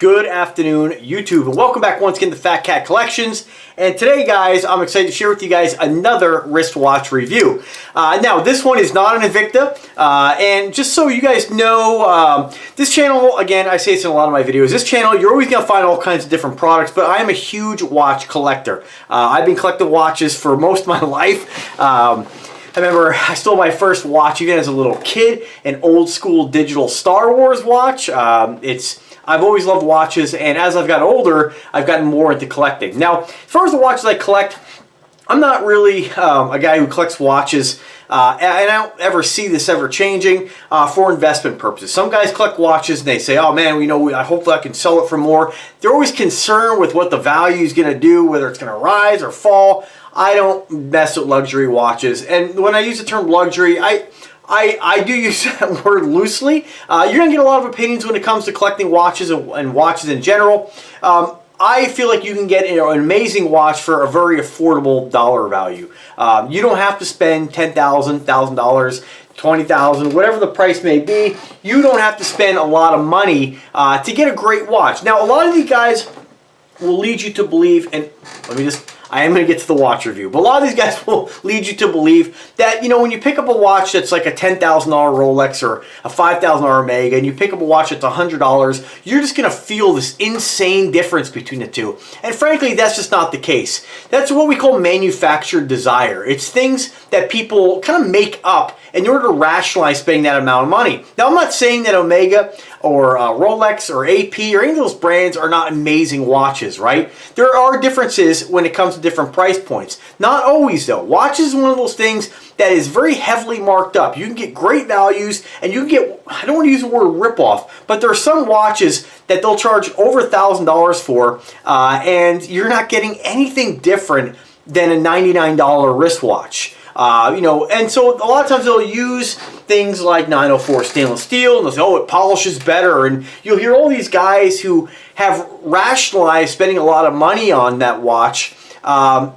Good afternoon, YouTube, and welcome back once again to Fat Cat Collections. And today, guys, I'm excited to share with you guys another wristwatch review. Now, this one is not an Invicta, and just so you guys know, this channel, again, I say this in a lot of my videos, this channel, you're always going to find all kinds of different products, but I am a huge watch collector. I've been collecting watches for most of my life. I remember I stole my first watch even as a little kid, an old school digital Star Wars watch. I've always loved watches, and as I've gotten older, I've gotten more into collecting. Now, as far as the watches I collect, I'm not really a guy who collects watches, and I don't ever see this ever changing for investment purposes. Some guys collect watches and they say, oh man, I hope I can sell it for more. They're always concerned with what the value is going to do, whether it's going to rise or fall. I don't mess with luxury watches, and when I use the term luxury, I do use that word loosely. You're going to get a lot of opinions when it comes to collecting watches and watches in general. I feel like you can get an amazing watch for a very affordable dollar value. You don't have to spend $10,000, $1,000, $20,000, whatever the price may be. You don't have to spend a lot of money to get a great watch. Now, a lot of these guys will lead you to believe, and I am going to get to the watch review, but a lot of these guys will lead you to believe that, when you pick up a watch that's like a $10,000 Rolex or a $5,000 Omega, and you pick up a watch that's $100, you're just going to feel this insane difference between the two. And frankly, that's just not the case. That's what we call manufactured desire. It's things that people kind of make up in order to rationalize spending that amount of money. Now, I'm not saying that Omega or Rolex or AP or any of those brands are not amazing watches, right? There are differences when it comes to different price points. Not always, though. Watches is one of those things that is very heavily marked up. You can get great values, and you can get, I don't want to use the word ripoff, but there are some watches that they'll charge over $1,000 for, and you're not getting anything different than a $99 wristwatch. And so a lot of times they'll use things like 904 stainless steel, and they'll say, oh, it polishes better, and you'll hear all these guys who have rationalized spending a lot of money on that watch, kind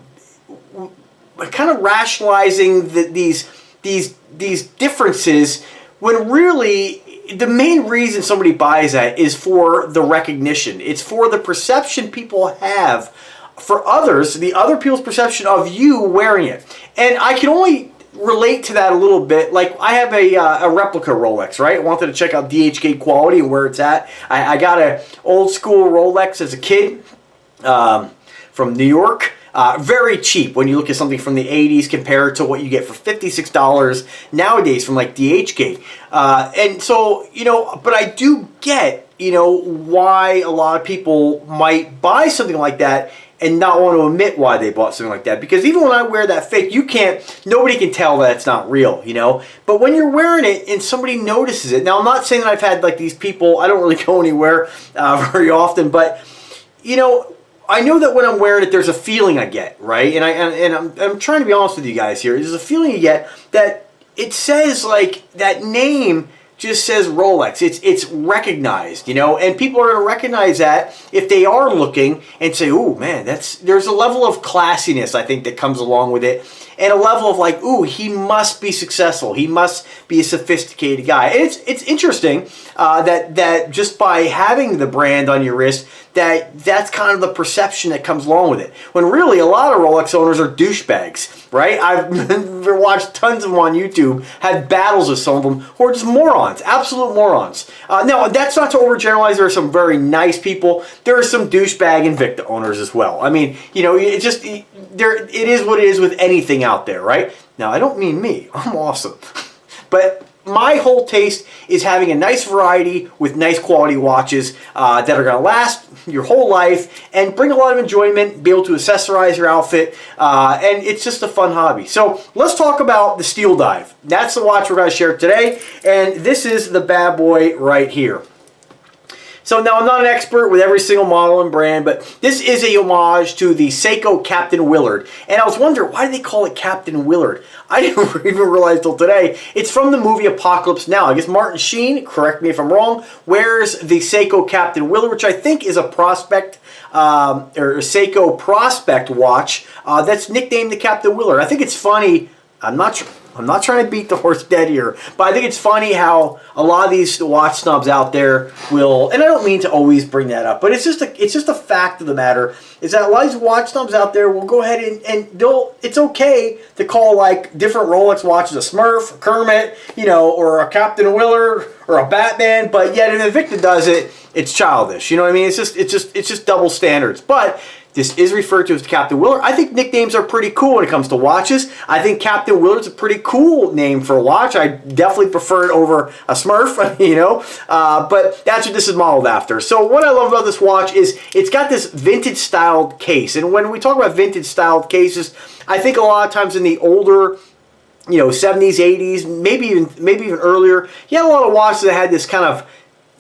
of rationalizing these differences, when really the main reason somebody buys that is for the recognition. It's for the perception people have for others, the other people's perception of you wearing it. And I can only relate to that a little bit. Like, I have a replica Rolex, right? I wanted to check out DHK quality and where it's at. I got an old school Rolex as a kid from New York. Very cheap when you look at something from the 80s compared to what you get for $56 nowadays from like DHK. And so, but I do get, why a lot of people might buy something like that and not want to admit why they bought something like that. Because even when I wear that fake, nobody can tell that it's not real, But when you're wearing it and somebody notices it, now I'm not saying that I've had like these people, I don't really go anywhere very often, but, I know that when I'm wearing it, there's a feeling I get, right? And I'm trying to be honest with you guys here. There's a feeling you get that it says, like, that name just says Rolex. It's recognized, and people are going to recognize that if they are looking and say, ooh, man, there's a level of classiness, I think, that comes along with it, and a level of like, ooh, he must be successful. He must be a sophisticated guy. And it's interesting that just by having the brand on your wrist, that's kind of the perception that comes along with it. When really a lot of Rolex owners are douchebags, right? I've watched tons of them on YouTube, had battles with some of them who are just morons, absolute morons. Now, that's not to overgeneralize. There are some very nice people. There are some douchebag Invicta owners as well. I mean, it is what it is with anything out there, right? Now, I don't mean me. I'm awesome. But my whole taste is having a nice variety with nice quality watches that are going to last your whole life and bring a lot of enjoyment, be able to accessorize your outfit, and it's just a fun hobby. So let's talk about the Steeldive. That's the watch we're going to share today, and this is the bad boy right here. So now, I'm not an expert with every single model and brand, but this is a homage to the Seiko Captain Willard. And I was wondering, why do they call it Captain Willard? I didn't even realize till today. It's from the movie Apocalypse Now. I guess Martin Sheen, correct me if I'm wrong, wears the Seiko Captain Willard, which I think is a Prospect, or Seiko Prospect watch that's nicknamed the Captain Willard. I think it's funny. I'm not sure. I'm not trying to beat the horse dead here, but I think it's funny how a lot of these watch snobs out there will, and I don't mean to always bring that up, but it's just a fact of the matter, is that a lot of these watch snobs out there will go ahead and it's okay to call like different Rolex watches a Smurf, a Kermit, you know, or a Captain Willard or a Batman, but yet if Invicta does it, it's childish. You know what I mean? It's just double standards. But this is referred to as Captain Willard. I think nicknames are pretty cool when it comes to watches. I think Captain Willard's a pretty cool name for a watch. I definitely prefer it over a Smurf, you know. But that's what this is modeled after. So what I love about this watch is it's got this vintage styled case. And when we talk about vintage styled cases, I think a lot of times in the older, you know, 70s, 80s, maybe even earlier, you had a lot of watches that had this kind of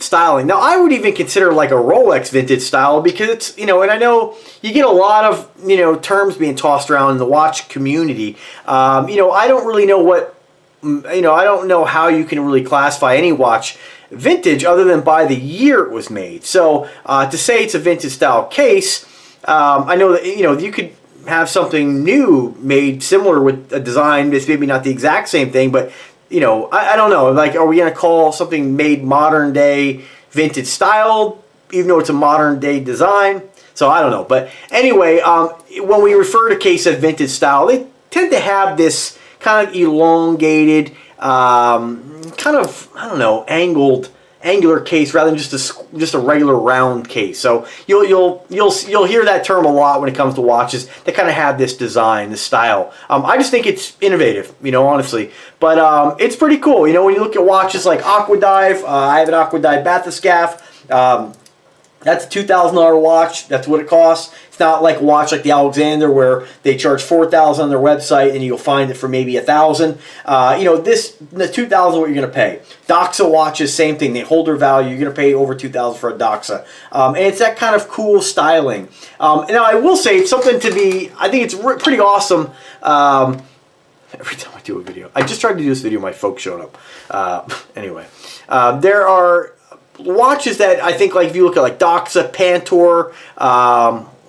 styling. Now, I would even consider like a Rolex vintage style because it's, you know, and I know you get a lot of, you know, terms being tossed around in the watch community. You know, I don't really know what, you know, I don't know how you can really classify any watch vintage other than by the year it was made. So to say it's a vintage style case, I know that, you know, you could have something new made similar with a design that's maybe not the exact same thing, but you know, I don't know, like, are we going to call something made modern day vintage styled, even though it's a modern day design? So I don't know. But anyway, when we refer to case as vintage style, they tend to have this kind of elongated, kind of, I don't know, angular case rather than just a regular round case. So you'll hear that term a lot when it comes to watches that kind of have this design, this style. I just think it's innovative, you know, honestly. But it's pretty cool. You know, when you look at watches like Aquadive, I have an Aquadive bathyscaphe. That's a $2,000 watch. That's what it costs. It's not like a watch like the Alexander where they charge $4,000 on their website and you'll find it for maybe $1,000. You know, the $2,000 what you're going to pay. Doxa watches, same thing. They hold their value. You're going to pay over $2,000 for a Doxa. And it's that kind of cool styling. Now, I will say it's something to be, I think it's pretty awesome. Every time I do a video. I just tried to do this video, my folks showed up. Anyway, there are watches that I think, like if you look at like Doxa, Pantor,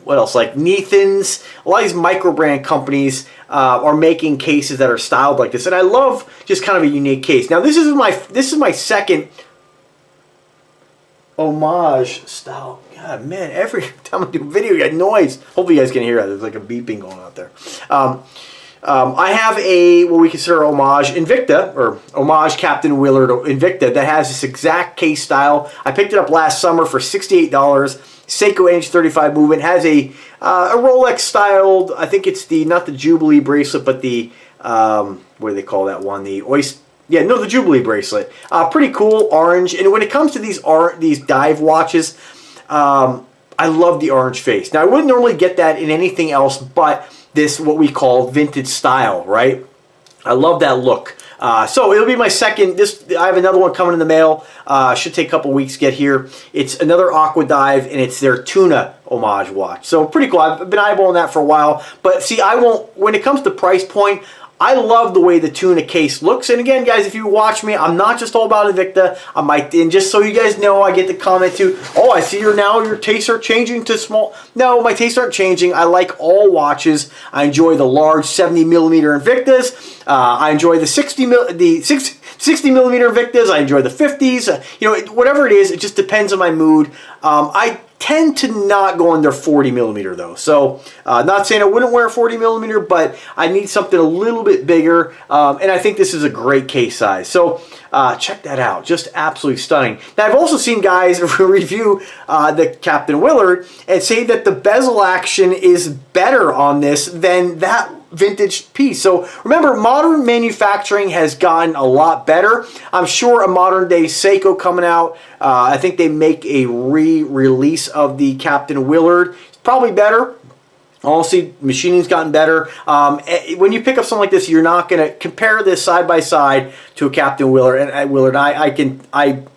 what else, like Neathans, a lot of these micro brand companies are making cases that are styled like this, and I love just kind of a unique case. Now this is my second homage style. God, man, every time I do a video, you got noise. Hopefully you guys can hear that. There's like a beeping going out there. I have what we consider homage Invicta, or homage Captain Willard Invicta, that has this exact case style. I picked it up last summer for $68. Seiko NH35 movement, has a Rolex styled, I think it's not the Jubilee bracelet, but the, what do they call that one? The Oyster. Yeah, no, the Jubilee bracelet. Pretty cool, orange. And when it comes to these dive watches, I love the orange face. Now, I wouldn't normally get that in anything else but this, what we call vintage style, right? I love that look. So it'll be my second. I have another one coming in the mail. Should take a couple weeks to get here. It's another Aquadive, and it's their Tuna homage watch. So pretty cool. I've been eyeballing that for a while. But see, when it comes to price point, I love the way the Tuna case looks. And again, guys, if you watch me, I'm not just all about Invicta. And just so you guys know, I get the comment too, oh, I see your tastes are changing to small. No, my tastes aren't changing. I like all watches. I enjoy the large 70mm Invictas. I enjoy the 60mm Invictas. I enjoy the 50s. You know, whatever it is, it just depends on my mood. I tend to not go under 40mm though. So not saying I wouldn't wear a 40mm, but I need something a little bit bigger. And I think this is a great case size. So check that out. Just absolutely stunning. Now I've also seen guys review the Captain Willard and say that the bezel action is better on this than that vintage piece. So remember, modern manufacturing has gotten a lot better. I'm sure a modern day Seiko coming out, I think they make a re-release of the Captain Willard. It's probably better. Honestly, machining's gotten better. When you pick up something like this, you're not going to compare this side by side to a Captain Willard. And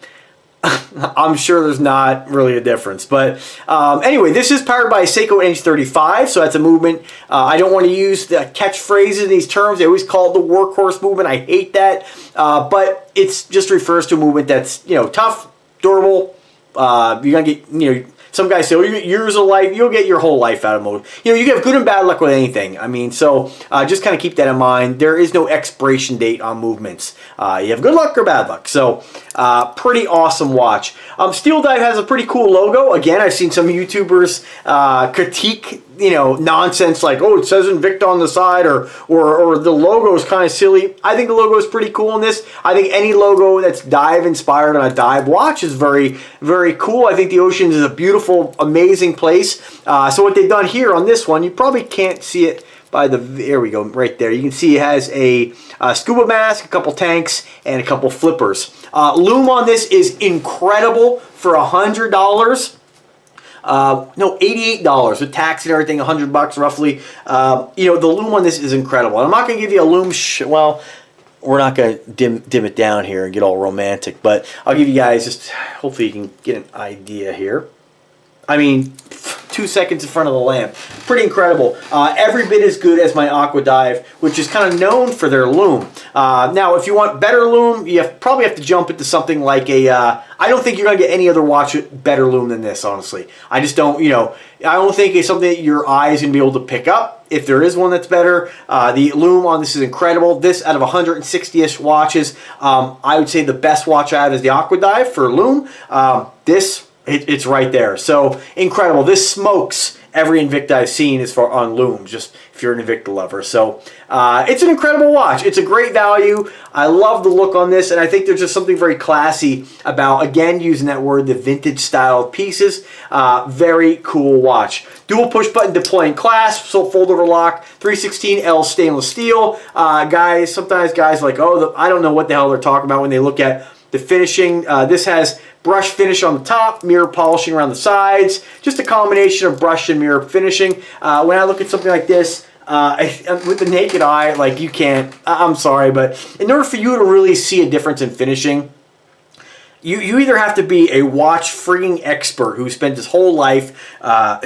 I'm sure there's not really a difference. But anyway, this is powered by a Seiko NH35, so that's a movement. I don't want to use the catchphrases in these terms. They always call it the workhorse movement. I hate that. But it just refers to a movement that's, you know, tough, durable. You're going to get, you know, some guys say, oh, you get years of life. You'll get your whole life out of them. You know, you have good and bad luck with anything. I mean, so just kind of keep that in mind. There is no expiration date on movements. You have good luck or bad luck. So pretty awesome watch. Steeldive has a pretty cool logo. Again, I've seen some YouTubers critique, you know, nonsense like, oh, it says Invicta on the side, or the logo is kind of silly. I think the logo is pretty cool in this. I think any logo that's dive inspired on a dive watch is very, very cool. I think the ocean is a beautiful, amazing place. So what they've done here on this one, you probably can't see it by the, there we go, right there. You can see it has a scuba mask, a couple tanks, and a couple flippers. Loom on this is incredible for $100. No, $88 with tax and everything, $100 roughly. You know, the loom on this is incredible. And I'm not going to give you a loom, well, we're not going to dim it down here and get all romantic, but I'll give you guys just, hopefully you can get an idea here. I mean, 2 seconds in front of the lamp. Pretty incredible. Every bit as good as my Aqua Dive, which is kind of known for their loom. Now, if you want better loom, you probably have to jump into something like a, I don't think you're going to get any other watch with better loom than this, honestly. I just don't, you know, I don't think it's something that your eye is going to be able to pick up. If there is one that's better, the loom on this is incredible. This, out of 160-ish watches, I would say the best watch I have is the Aqua Dive for loom. It's right there. So incredible. This smokes every Invicta I've seen as far on loom, just if you're an Invicta lover. So it's an incredible watch. It's a great value. I love the look on this, and I think there's just something very classy about, again, using that word, the vintage style pieces. Very cool watch. Dual push button deploying clasp, so fold over lock, 316L stainless steel. Guys, sometimes guys are like, oh, I don't know what the hell they're talking about when they look at the finishing. This has brush finish on the top, mirror polishing around the sides, just a combination of brush and mirror finishing. When I look at something like this, with the naked eye, like you can't, I'm sorry, but in order for you to really see a difference in finishing, you either have to be a watch freaking expert who spent his whole life,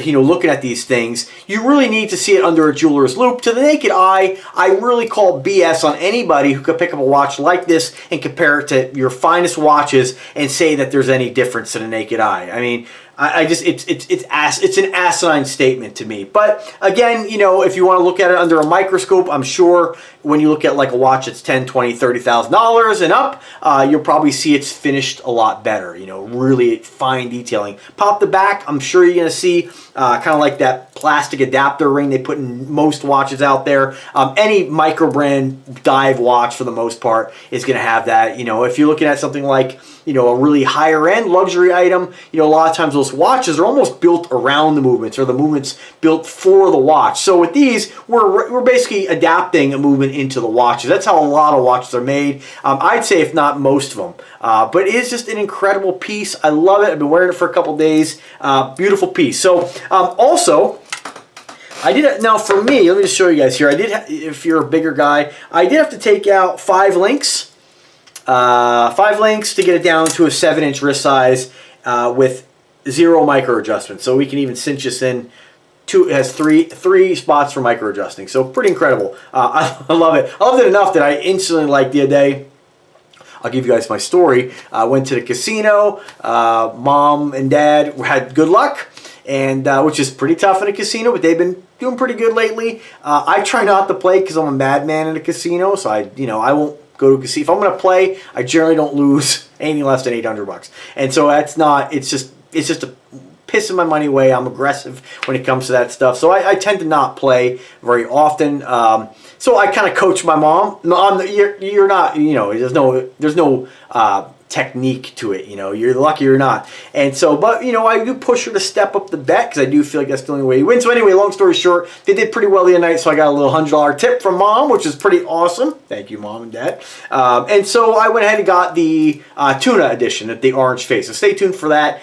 you know, looking at these things. You really need to see it under a jeweler's loupe. To the naked eye, I really call BS on anybody who could pick up a watch like this and compare it to your finest watches and say that there's any difference to the naked eye. I mean, it's an asinine statement to me. But again, you know, if you want to look at it under a microscope, I'm sure when you look at like a watch that's $10,000, $20,000, $30,000 and up, you'll probably see it's finished a lot better. You know, really fine detailing. Pop the back, I'm sure you're going to see kind of like that plastic adapter ring they put in most watches out there. Any micro brand dive watch for the most part is going to have that. You know, if you're looking at something like, you know, a really higher end luxury item, you know, a lot of times those watches are almost built around the movements, or the movements built for the watch. So with these, we're basically adapting a movement into the watches. That's how a lot of watches are made. I'd say if not most of them. But it is just an incredible piece. I love it. I've been wearing it for a couple days. Beautiful piece. So also, I did, now for me, let me just show you guys here. I did, if you're a bigger guy, I did have to take out 5 links. 5 links to get it down to a 7-inch wrist size with 0 micro adjustments. So we can even cinch this in. It has three spots for micro adjusting. So pretty incredible. I love it. I loved it enough that I instantly, like the other day, I'll give you guys my story. I went to the casino. Mom and Dad had good luck, and which is pretty tough in a casino, but they've been doing pretty good lately. I try not to play because I'm a madman in a casino, so I won't go to a casino. If I'm going to play, I generally don't lose anything less than $800. And so that's not, it's just a pissing my money away. I'm aggressive when it comes to that stuff. So I tend to not play very often. So I kind of coach my mom. You're not, you know, there's no technique to it, you know, you're lucky or not. And so, but you know, I do push her to step up the bet because I do feel like that's the only way you win. So anyway, long story short, they did pretty well the other night, so I got a little $100 tip from Mom, which is pretty awesome. Thank you, Mom and Dad. And so I went ahead and got the tuna edition at the orange face. So stay tuned for that.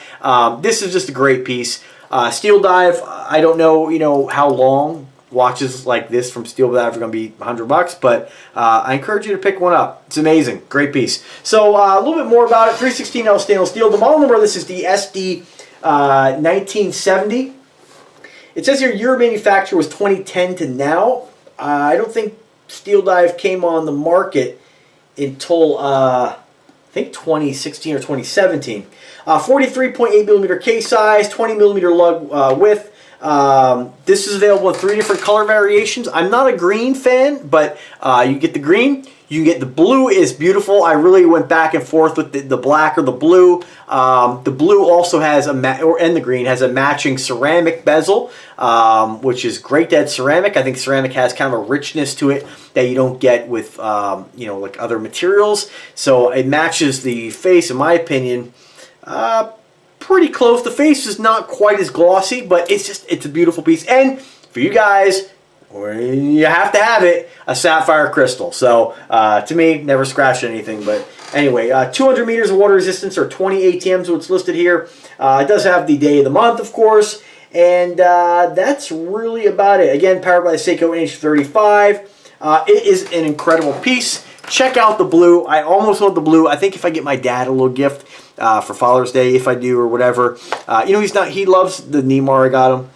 This is just a great piece. Steeldive, I don't know, you know, how long watches like this from Steeldive are going to be $100, but I encourage you to pick one up. It's amazing. Great piece. So a little bit more about it. 316L stainless steel. The model number of this is the SD 1970. It says here year of manufacture was 2010 to now. I don't think Steeldive came on the market until I think 2016 or 2017. 43.8 millimeter case size, 20 millimeter lug width. This is available in 3 different color variations. I'm not a green fan, but you get the green. You get the blue is beautiful. I really went back and forth with the black or the blue. The blue also has and the green has a matching ceramic bezel, which is great that it's ceramic. I think ceramic has kind of a richness to it that you don't get with you know, like other materials. So it matches the face, in my opinion, pretty close. The face is not quite as glossy, but it's a beautiful piece. And for you guys, you have to have it, a sapphire crystal. So to me, never scratched anything. But anyway, 200 meters of water resistance, or 20 ATMs, what's listed here. It does have the day of the month, of course. And that's really about it. Again, powered by the Seiko NH35. It is an incredible piece. Check out the blue. I almost want the blue. I think if I get my dad a little gift for Father's Day, if I do, or whatever. You know, he loves the Neymar I got him.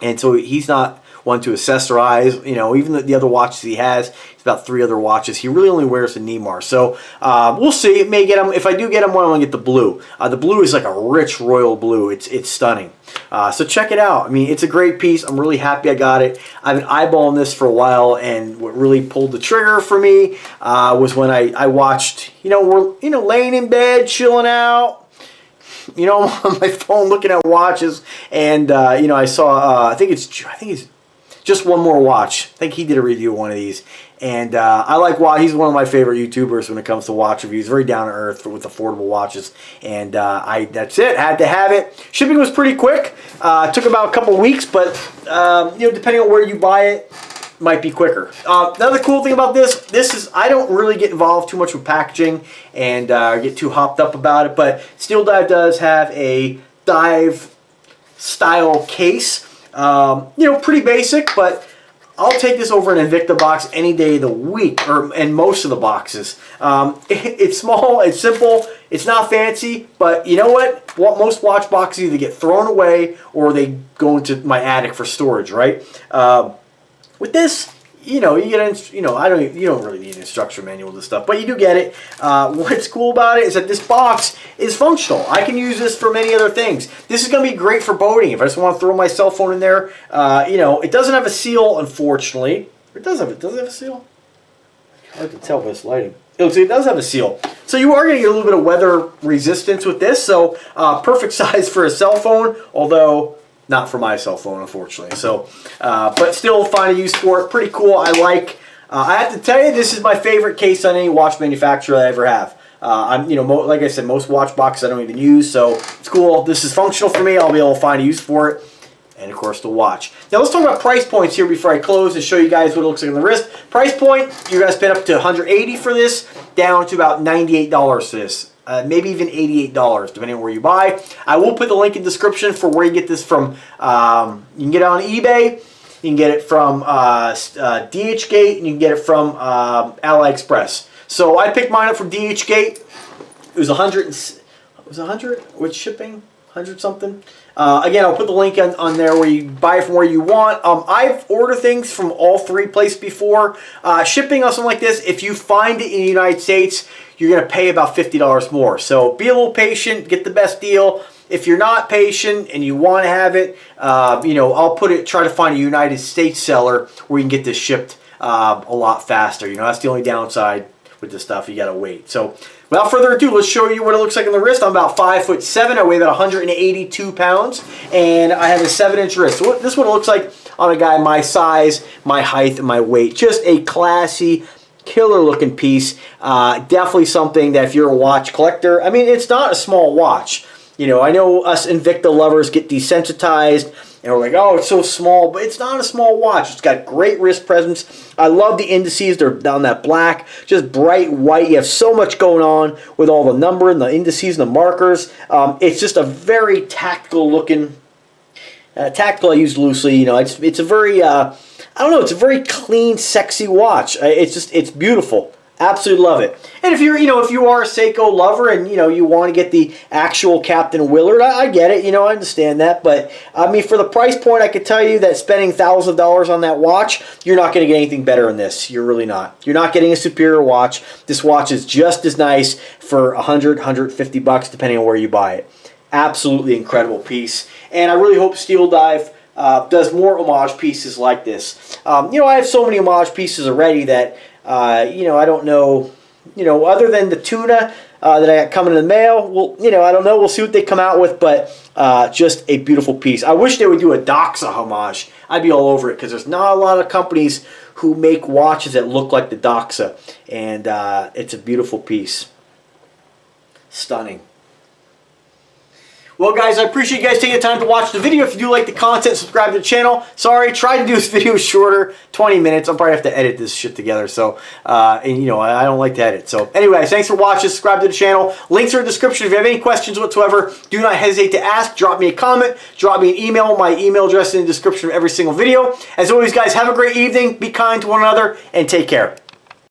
And so he's not one to accessorize, you know, even the other watches he has. He's about 3 other watches. He really only wears the Neymar. So we'll see. May get him. If I do get him one, I'm going to get the blue. The blue is like a rich royal blue. It's stunning. So check it out. I mean, it's a great piece. I'm really happy I got it. I've been eyeballing this for a while, and what really pulled the trigger for me was when I watched, you know, we're laying in bed, chilling out, you know, on my phone looking at watches, and you know, I saw I think it's Just One More Watch. I think he did a review of one of these. And I like why he's one of my favorite YouTubers when it comes to watch reviews. Very down to earth with affordable watches. And that's it. Had to have it. Shipping was pretty quick. Took about a couple weeks, but you know, depending on where you buy it, might be quicker. Another cool thing about this is I don't really get involved too much with packaging and get too hopped up about it. But Steeldive does have a dive style case. You know, pretty basic, but I'll take this over an Invicta box any day of the week, and most of the boxes. It's small, it's simple, it's not fancy, but you know what? Most watch boxes either get thrown away or they go into my attic for storage, right? With this, you know, you get, you know, you don't really need an instruction manual to stuff, but you do get it. What's cool about it is that this box is functional. I can use this for many other things. This is going to be great for boating. If I just want to throw my cell phone in there, you know, it doesn't have a seal, unfortunately. Does it have a seal? Hard to tell by this lighting. It does have a seal. So you are going to get a little bit of weather resistance with this. So perfect size for a cell phone, although not for my cell phone, unfortunately. So, but still find a use for it. Pretty cool. I like. I have to tell you, this is my favorite case on any watch manufacturer I ever have. I'm, you know, like I said, most watch boxes I don't even use, so it's cool. This is functional for me. I'll be able to find a use for it, and of course the watch. Now let's talk about price points here before I close and show you guys what it looks like on the wrist. Price point, you're gonna spend up to $180 for this, down to about $98 for this. Maybe even $88, depending on where you buy. I will put the link in the description for where you get this from. You can get it on eBay, you can get it from DHgate, and you can get it from AliExpress. So I picked mine up from DHgate. It was 100 with shipping, 100 something. Again, I'll put the link on there where you buy it from where you want. I've ordered things from all 3 places before. Shipping on something like this, if you find it in the United States, you're going to pay about $50 more. So be a little patient, get the best deal. If you're not patient and you want to have it, you know, I'll try to find a United States seller where you can get this shipped a lot faster. You know, that's the only downside with this stuff. You got to wait. So without further ado, let's show you what it looks like on the wrist. I'm about 5'7". I weigh about 182 pounds, and I have a 7-inch wrist. So this is what it looks like on a guy my size, my height, and my weight. Just a classy, killer looking piece. Definitely something that if you're a watch collector, I mean, it's not a small watch. You know, I know us Invicta lovers get desensitized and we're like, oh, it's so small, but it's not a small watch. It's got great wrist presence. I love the indices. They're down that black, just bright white. You have so much going on with all the number and the indices and the markers. It's just a very tactical looking, tactical I use loosely, you know, it's a very, I don't know, it's a very clean, sexy watch. It's beautiful. Absolutely love it. And if you're, if you are a Seiko lover and, you want to get the actual Captain Willard, I get it, I understand that. But, I mean, for the price point, I could tell you that spending thousands of dollars on that watch, you're not going to get anything better than this. You're really not. You're not getting a superior watch. This watch is just as nice for $100, $150, depending on where you buy it. Absolutely incredible piece. And I really hope Steeldive does more homage pieces like this. I have so many homage pieces already that, I don't know, other than the tuna that I got coming in the mail, well, I don't know. We'll see what they come out with, but just a beautiful piece. I wish they would do a Doxa homage. I'd be all over it because there's not a lot of companies who make watches that look like the Doxa, and it's a beautiful piece. Stunning. Well, guys, I appreciate you guys taking the time to watch the video. If you do like the content, subscribe to the channel. Sorry, tried to do this video shorter, 20 minutes. I'll probably have to edit this shit together. So, I don't like to edit. So, anyway, thanks for watching. Subscribe to the channel. Links are in the description. If you have any questions whatsoever, do not hesitate to ask. Drop me a comment. Drop me an email. My email address is in the description of every single video. As always, guys, have a great evening. Be kind to one another, and take care.